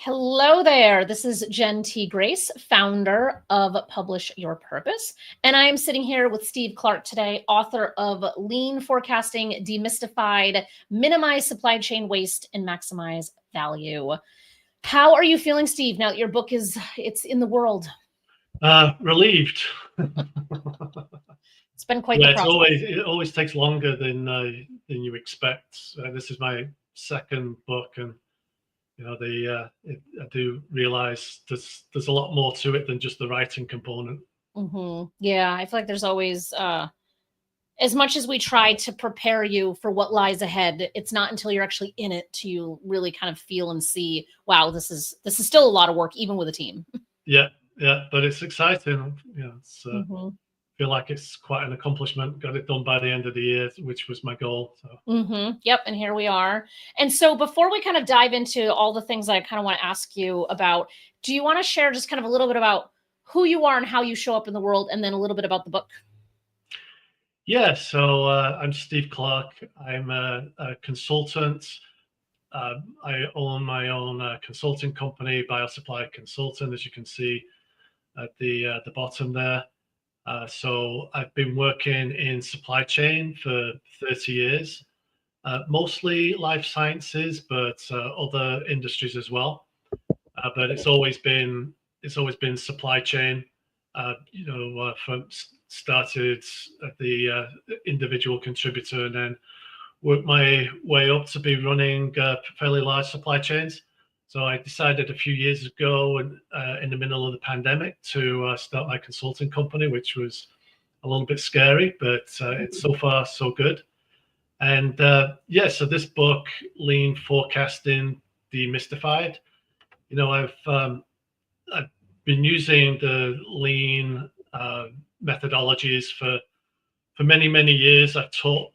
Hello there. This is Jen T. Grace, founder of Publish Your Purpose. And I am sitting here with Steve Clarke today, author of Lean Forecasting Demystified, Minimize Supply Chain Waste and Maximize Value. How are you feeling, Steve, now that your book it's in the world? Relieved. It's been quite the process. It always takes longer than you expect. This is my second book, and I do realize there's a lot more to it than just the writing component. Yeah, I feel like there's always, as much as we try to prepare you for what lies ahead, it's not until you're actually in it to you really kind of feel and see, wow, this is still a lot of work, even with a team. Yeah, but it's exciting. Feel like it's quite an accomplishment. Got it done by the end of the year, which was my goal. So. Yep, and here we are. And so before we kind of dive into all the things that I kind of want to ask you about, do you want to share just kind of a little bit about who you are and how you show up in the world, and then a little bit about the book? Yeah, so I'm Steve Clarke. I'm a consultant. I own my own consulting company, BioSupply Consultant, as you can see at the bottom there. So I've been working in supply chain for 30 years, mostly life sciences, but other industries as well. But it's always been supply chain. Started at the individual contributor and then worked my way up to be running fairly large supply chains. So I decided a few years ago, in the middle of the pandemic, to start my consulting company, which was a little bit scary, but it's so far so good. And so this book, Lean Forecasting Demystified, I've been using the lean methodologies for many years. I've taught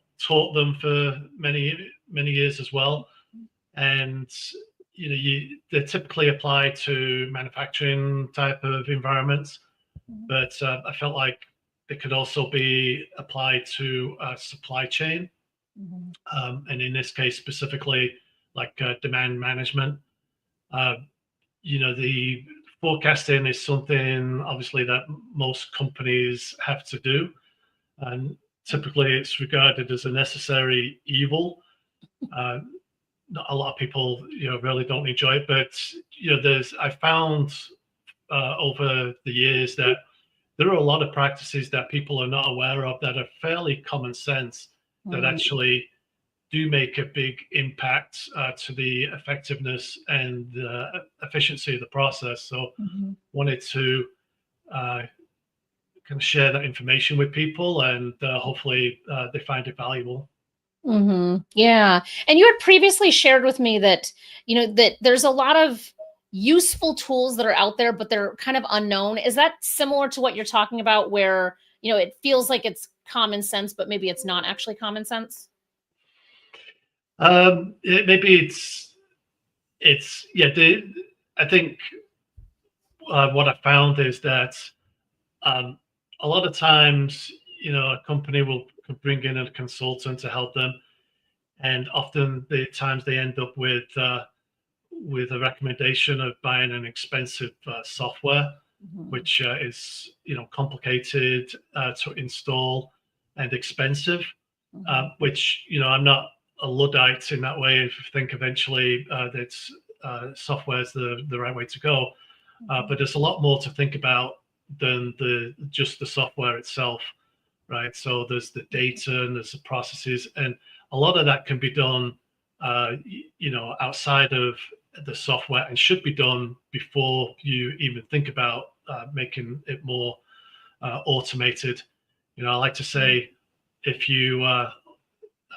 them for many years as well, and they typically apply to manufacturing type of environments, but I felt like they could also be applied to supply chain, and in this case specifically, like demand management. The forecasting is something obviously that most companies have to do, and typically it's regarded as a necessary evil. A lot of people, really don't enjoy it, but I found over the years that there are a lot of practices that people are not aware of that are fairly common sense that actually do make a big impact to the effectiveness and efficiency of the process. So wanted to kind of share that information with people, and hopefully they find it valuable. Yeah. And you had previously shared with me that, that there's a lot of useful tools that are out there, but they're kind of unknown. Is that similar to what you're talking about, where, it feels like it's common sense, but maybe it's not actually common sense? Maybe I think what I found is that a lot of times, a company will bring in a consultant to help them, and often the times they end up with a recommendation of buying an expensive software, which is complicated to install and expensive. Which I'm not a Luddite in that way. If you think eventually that software is the right way to go, but there's a lot more to think about than just the software itself, right? So there's the data and there's the processes, and a lot of that can be done, outside of the software, and should be done before you even think about making it more automated. I like to say, if you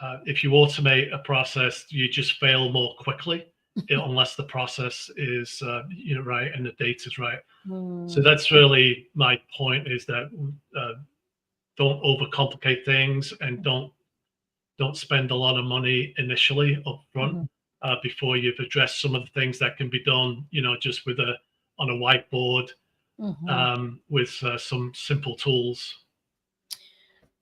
automate a process, you just fail more quickly, unless the process is right and the data is right. So that's really my point, is that don't overcomplicate things, and don't spend a lot of money initially up front before you've addressed some of the things that can be done, just on a whiteboard with some simple tools.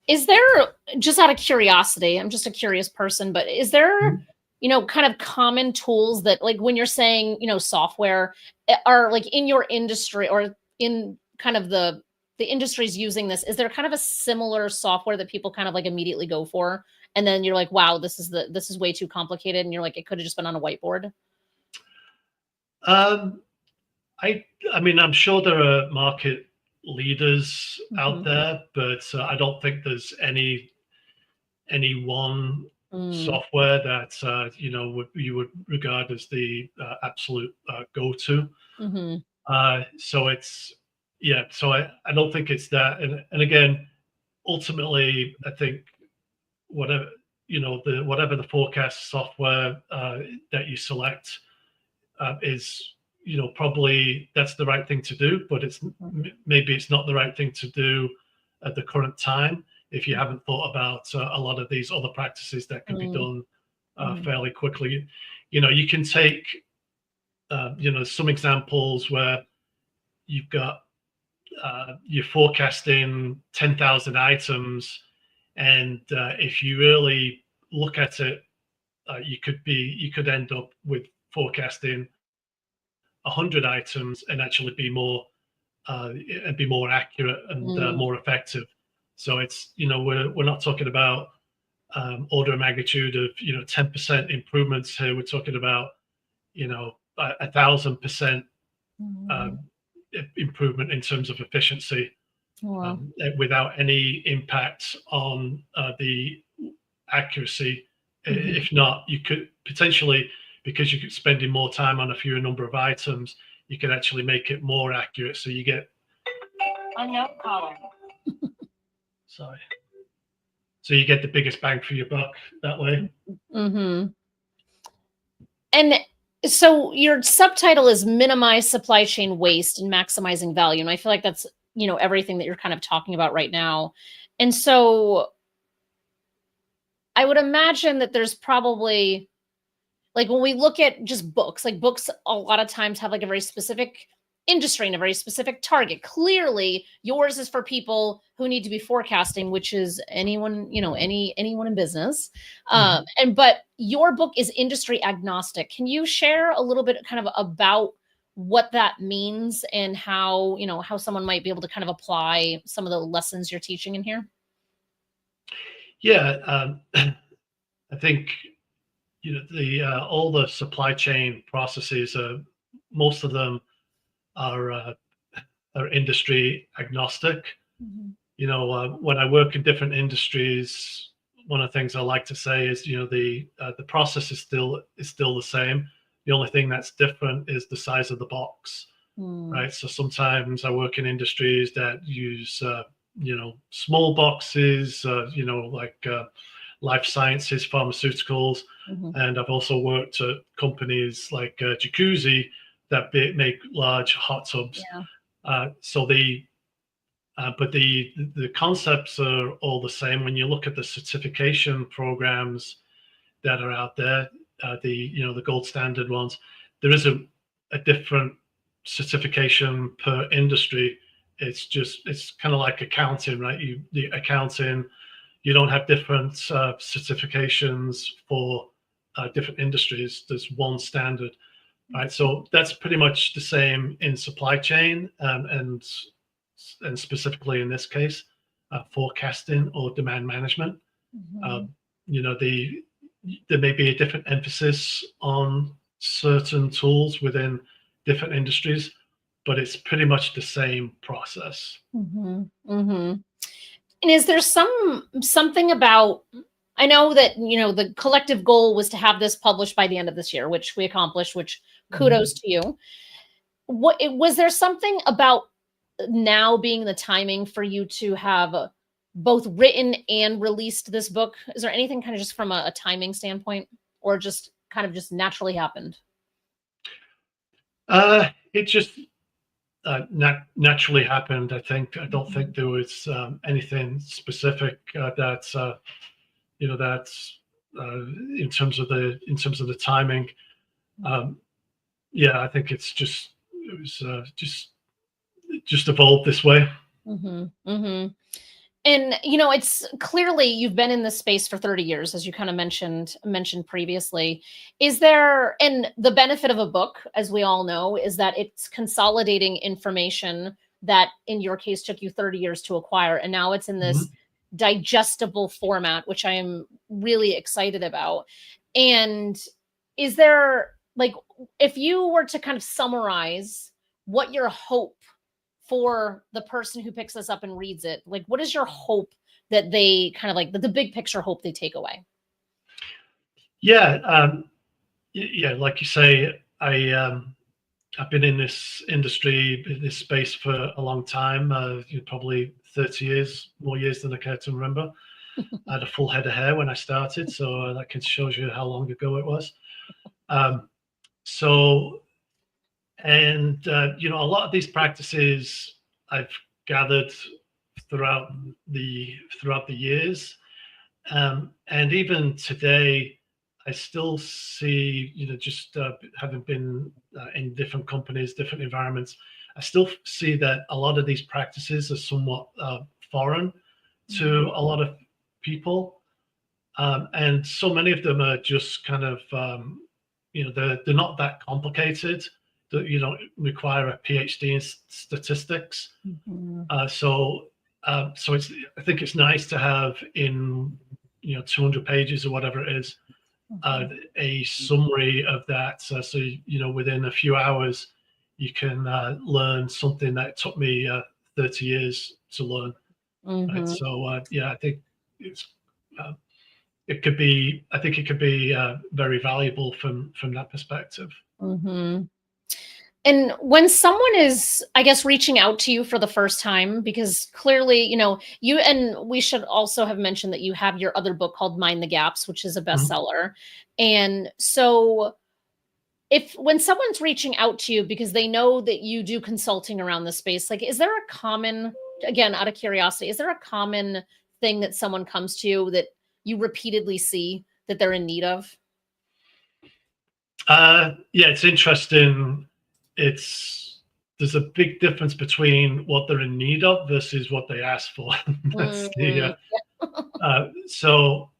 Is there, just out of curiosity, I'm just a curious person, but is there kind of common tools that, like, when you're saying, software, are like in your industry or in kind of the industries using this, is there kind of a similar software that people kind of like immediately go for? And then you're like, wow, this is way too complicated. And you're like, it could have just been on a whiteboard. Um, I mean, I'm sure there are market leaders out there, but I don't think there's any one software that you would regard as the absolute go-to. So it's So I don't think it's that. And again, ultimately, I think whatever whatever the forecast software that you select is probably that's the right thing to do, but maybe it's not the right thing to do at the current time if you haven't thought about a lot of these other practices that can be done fairly quickly. You can take some examples where you've got you're forecasting 10,000 items, and if you really look at it, you could end up with forecasting 100 items and actually be more accurate and more effective. So it's we're not talking about order of magnitude of 10% improvements here. We're talking about 1,000% improvement in terms of efficiency. Wow. Without any impact on the accuracy. If not, you could potentially, because you're spending more time on a fewer number of items, you can actually make it more accurate. So you get unknown caller. Sorry. So you get the biggest bang for your buck that way. And so your subtitle is minimize supply chain waste and maximizing value. And I feel like that's, everything that you're kind of talking about right now. And so I would imagine that there's probably, like, when we look at just books, like books a lot of times have like a very specific industry and a very specific target. Clearly yours is for people who need to be forecasting, which is anyone, anyone in business. But your book is industry agnostic. Can you share a little bit kind of about what that means and how, how someone might be able to kind of apply some of the lessons you're teaching in here? Yeah. I think, all the supply chain processes, most of them are industry agnostic. When I work in different industries, one of the things I like to say is, the process is still the same. The only thing that's different is the size of the box, right? So sometimes I work in industries that use, small boxes, like life sciences, pharmaceuticals, and I've also worked at companies like Jacuzzi that make large hot tubs. So but the concepts are all the same. When you look at the certification programs that are out there, the gold standard ones, there is a different certification per industry. It's kind of like accounting, right? The accounting, you don't have different certifications for different industries. There's one standard, right? So that's pretty much the same in supply chain, and specifically in this case, forecasting or demand management. There may be a different emphasis on certain tools within different industries, but it's pretty much the same process. And is there something about, I know that, the collective goal was to have this published by the end of this year, which we accomplished, which kudos to you. Was there something about now being the timing for you to have both written and released this book? Is there anything kind of just from a timing standpoint, or just kind of just naturally happened? It just naturally happened. I think. I don't think there was anything specific that's in terms of the timing. I think it was just evolved this way. And it's clearly you've been in this space for 30 years, as you kind of mentioned previously. Is there, and the benefit of a book, as we all know, is that it's consolidating information that in your case took you 30 years to acquire, and now it's in this digestible format, which I am really excited about. And is there, like, if you were to kind of summarize what your hope for the person who picks this up and reads it, like, what is your hope that they kind of like the big picture hope they take away? Yeah, yeah, like you say, I've been in this industry, this space for a long time, probably 30 years, more years than I care to remember. I had a full head of hair when I started, so that can shows you how long ago it was. So, and a lot of these practices I've gathered throughout the years, and even today, I still see, just having been in different companies, different environments, I still see that a lot of these practices are somewhat foreign to a lot of people. And so many of them are just kind of, they're not that complicated. You don't require a PhD in statistics. So it's, I think it's nice to have in 200 pages or whatever it is, a summary of that. So within a few hours, you can learn something that took me 30 years to learn. Right? So yeah, I think it's it could be. I think it could be very valuable from that perspective. And when someone is, I guess, reaching out to you for the first time, because clearly, you, and we should also have mentioned that you have your other book called Mind the Gaps, which is a bestseller. And so when someone's reaching out to you because they know that you do consulting around the space, like, is there a common, again, out of curiosity, is there a common thing that someone comes to you that you repeatedly see that they're in need of? Yeah, it's interesting. There's a big difference between what they're in need of versus what they ask for. That's so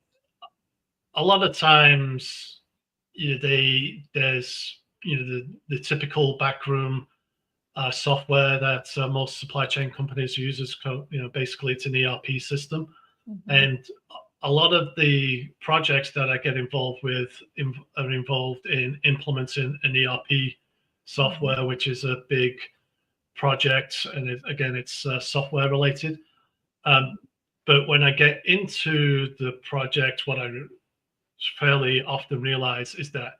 a lot of times, there's the typical backroom software that most supply chain companies use. Is basically it's an ERP system, and a lot of the projects that I get involved with are involved in implementing an ERP software, which is a big project, and it's software related. But when I get into the project, what I fairly often realize is that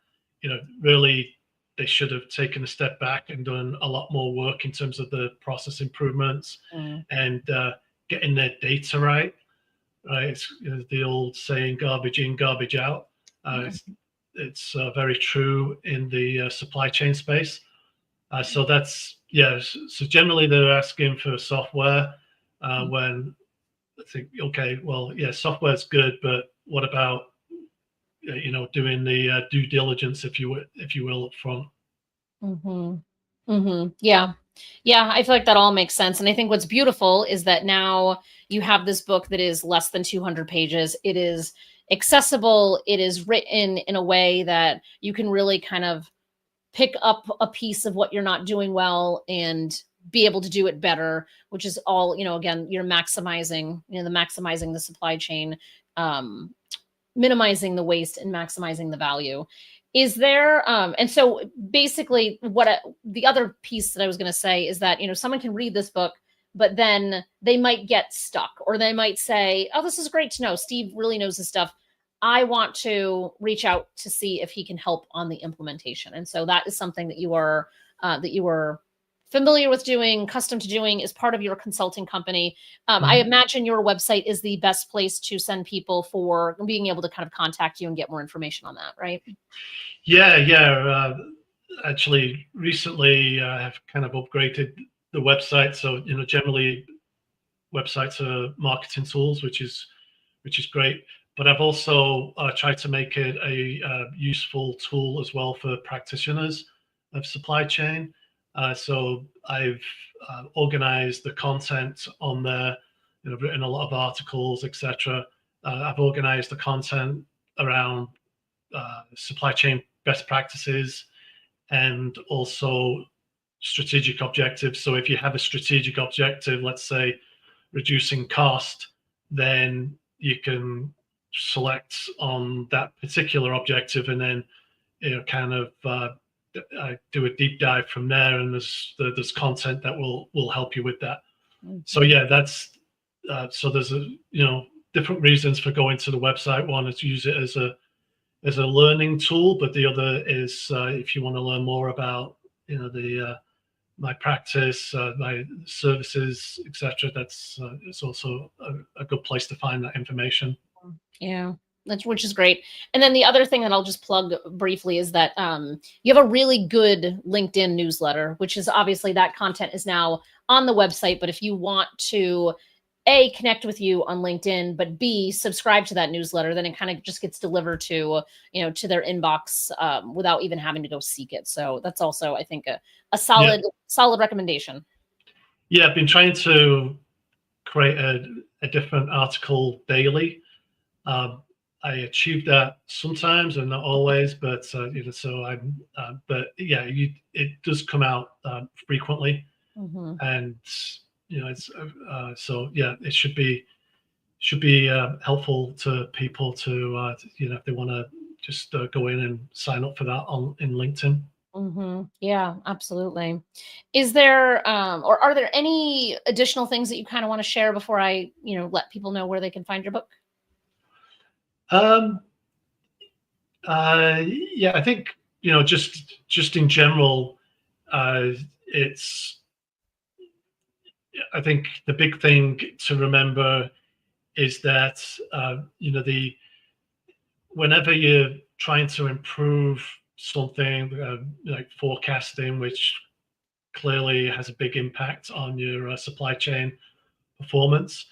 really they should have taken a step back and done a lot more work in terms of the process improvements and getting their data right. Right, it's the old saying, "Garbage in, garbage out." It's very true in the supply chain space. So that's So generally, they're asking for software when I think, okay, well, yeah, software's good, but what about doing the due diligence, if you will, up front? Yeah, I feel like that all makes sense. And I think what's beautiful is that now you have this book that is less than 200 pages. It is accessible. It is written in a way that you can really kind of pick up a piece of what you're not doing well and be able to do it better, which is all, again, you're maximizing, maximizing the supply chain, minimizing the waste and maximizing the value. Is there, and so basically the other piece that I was going to say is that, someone can read this book, but then they might get stuck, or they might say, oh, this is great to know. Steve really knows his stuff. I want to reach out to see if he can help on the implementation. And so that is something that you are familiar with doing, custom to doing, as part of your consulting company. I imagine your website is the best place to send people for being able to kind of contact you and get more information on that, right? Yeah. Actually, recently I've kind of upgraded the website. So generally, websites are marketing tools, which is great. But I've also tried to make it a useful tool as well for practitioners of supply chain. So I've organized the content on there written a lot of articles, etc. I've organized the content around supply chain best practices and also strategic objectives. So if you have a strategic objective, let's say reducing cost, then you can select on that particular objective and then kind of do a deep dive from there, and there's content that will help you with that. So yeah, that's so there's different reasons for going to the website. One is to use it as a learning tool, but the other is if you want to learn more about my practice, my services, etc. That's it's also a good place to find that information. Yeah, which is great. And then the other thing that I'll just plug briefly is that you have a really good LinkedIn newsletter, which is obviously that content is now on the website. But if you want to A, connect with you on LinkedIn, but B, subscribe to that newsletter, then it kind of just gets delivered to, to their inbox without even having to go seek it. So that's also, I think, a solid recommendation. Yeah, I've been trying to create a different article daily. I achieve that sometimes and not always, but so I'm. But yeah, it does come out frequently, and it's so yeah, it should be helpful to people to if they want to just go in and sign up for that in LinkedIn. Yeah, absolutely. Is there or are there any additional things that you kind of want to share before I let people know where they can find your book? Yeah, I think just in general, it's. I think the big thing to remember is that whenever you're trying to improve something like forecasting, which clearly has a big impact on your supply chain performance,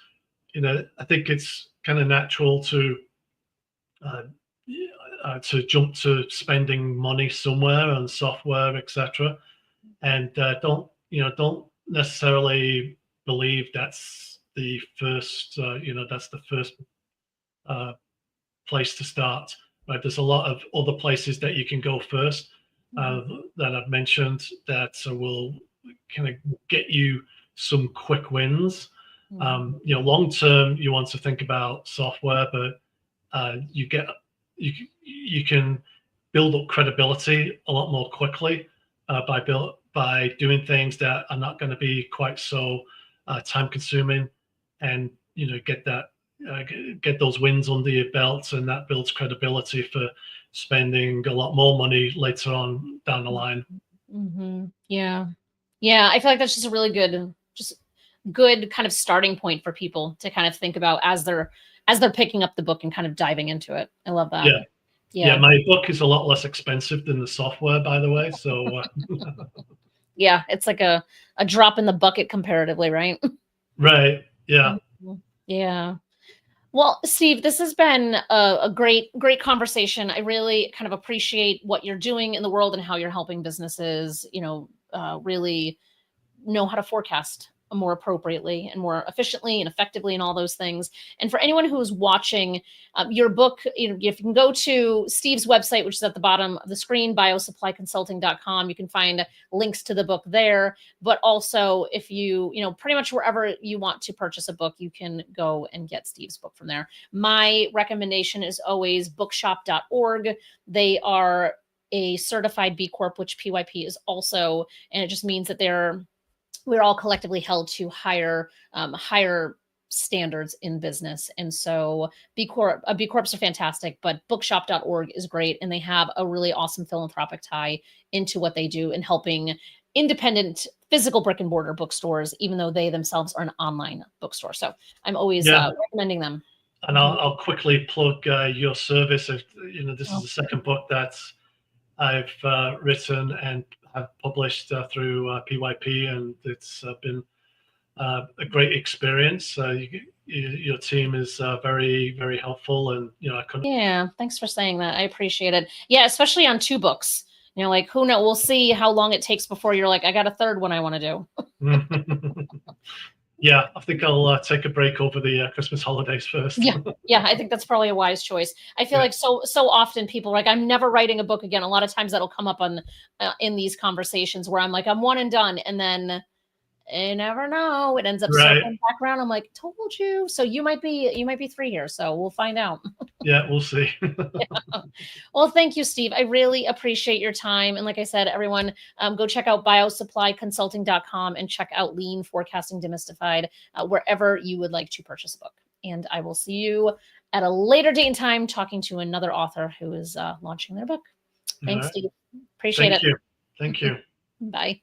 I think it's kind of natural to jump to spending money somewhere on software, etc. And don't necessarily believe that's the first place to start. Right, there's a lot of other places that you can go first that I've mentioned that will kind of get you some quick wins. Long term, you want to think about software, but you can build up credibility a lot more quickly by doing things that are not going to be quite so time consuming, and get those wins under your belt, and that builds credibility for spending a lot more money later on down the line. Yeah, I feel like that's just a really good kind of starting point for people to kind of think about as they're picking up the book and kind of diving into it. I love that. Yeah, my book is a lot less expensive than the software, by the way. So yeah, it's like a drop in the bucket comparatively, right? Right. Yeah. Yeah. Well, Steve, this has been a great conversation. I really kind of appreciate what you're doing in the world and how you're helping businesses, really know how to forecast more appropriately and more efficiently and effectively and all those things. And for anyone who's watching your book, if you can go to Steve's website, which is at the bottom of the screen, biosupplyconsulting.com, you can find links to the book there. But also if you, pretty much wherever you want to purchase a book, you can go and get Steve's book from there. My recommendation is always bookshop.org. They are a certified B Corp, which PYP is also, and it just means that we're all collectively held to higher standards in business. And so B Corps are fantastic, but bookshop.org is great. And they have a really awesome philanthropic tie into what they do in helping independent physical brick and mortar bookstores, even though they themselves are an online bookstore. So I'm always recommending them. And I'll quickly plug your service. This is the second book that I've written and have published through PYP, and it's been a great experience. Your team is very, very helpful, and I couldn't. Yeah, thanks for saying that. I appreciate it. Yeah, especially on 2 books. Like who knows? We'll see how long it takes before you're like, I got a third one I want to do. Yeah, I think I'll take a break over the Christmas holidays first. Yeah, I think that's probably a wise choice. I feel Yeah. like so often people are like, I'm never writing a book again. A lot of times that'll come up on in these conversations where I'm like, I'm one and done, and then you never know. It ends up circling back around. I'm like, told you. So you might be 3 years. So we'll find out. Yeah, we'll see. Yeah. Well, thank you, Steve. I really appreciate your time. And like I said, everyone, go check out biosupplyconsulting.com and check out Lean Forecasting Demystified wherever you would like to purchase a book. And I will see you at a later date and time talking to another author who is launching their book. Thanks, Steve. Appreciate it. Thank you. Bye.